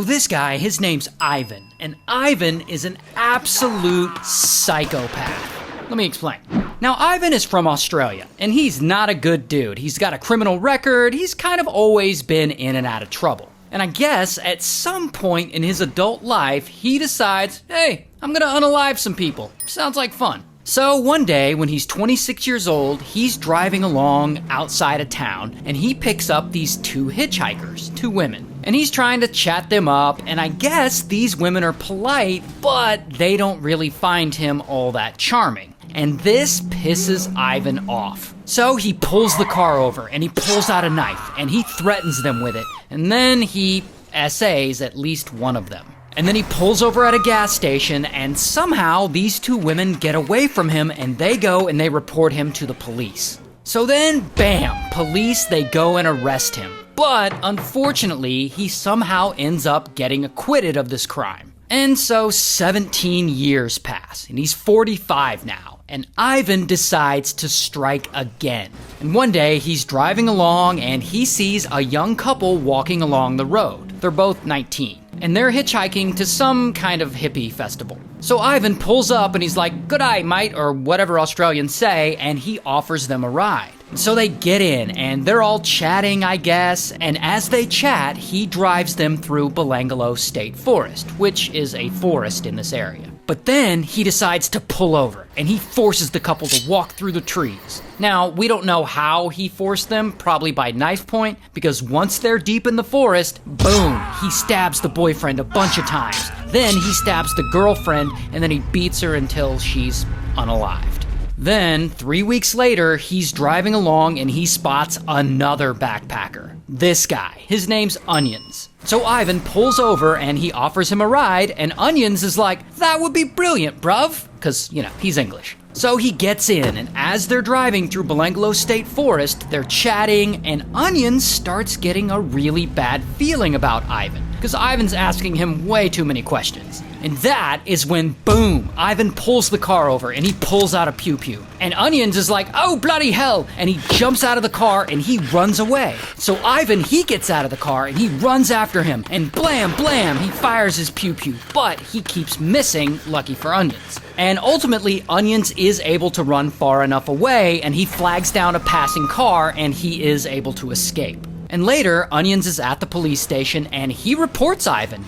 This guy, his name's Ivan, and Ivan is an absolute psychopath. Let me explain. Now, Ivan is from Australia, and he's not a good dude. He's got a criminal record, he's kind of always been in and out of trouble. And I guess at some point in his adult life, he decides, hey, I'm gonna unalive some people. Sounds like fun. So one day, when he's 26 years old, he's driving along outside of town, and he picks up these two hitchhikers, two women. And he's trying to chat them up, and I guess these women are polite, but they don't really find him all that charming. And this pisses Ivan off. So he pulls the car over, and he pulls out a knife, and he threatens them with it, and then he essays at least one of them. And then he pulls over at a gas station, and somehow these two women get away from him, and they go and they report him to the police. So then, bam, police, they go and arrest him. But unfortunately, he somehow ends up getting acquitted of this crime. And so 17 years pass, and he's 45 now, and Ivan decides to strike again. And one day, he's driving along, and he sees a young couple walking along the road. They're both 19, and they're hitchhiking to some kind of hippie festival. So Ivan pulls up, and he's like, "Good eye, mate," or whatever Australians say, and he offers them a ride. So they get in, and they're all chatting, I guess, and as they chat, he drives them through Belangolo State Forest, which is a forest in this area. But then he decides to pull over, and he forces the couple to walk through the trees. Now, we don't know how he forced them, probably by knife point, because once they're deep in the forest, boom, he stabs the boyfriend a bunch of times. Then he stabs the girlfriend, and then he beats her until she's unalived. Then, 3 weeks later, he's driving along and he spots another backpacker. This guy. His name's Onions. So Ivan pulls over and he offers him a ride, and Onions is like, "That would be brilliant, bruv." Because, he's English. So he gets in, and as they're driving through Belangolo State Forest, they're chatting, and Onions starts getting a really bad feeling about Ivan, because Ivan's asking him way too many questions. And that is when, boom, Ivan pulls the car over, and he pulls out a pew-pew. And Onions is like, "Oh, bloody hell!" And he jumps out of the car, and he runs away. So Ivan, he gets out of the car, and he runs after him, and blam, blam, he fires his pew-pew. But he keeps missing, lucky for Onions. And ultimately, Onions is able to run far enough away, and he flags down a passing car, and he is able to escape. And later, Onions is at the police station, and he reports Ivan.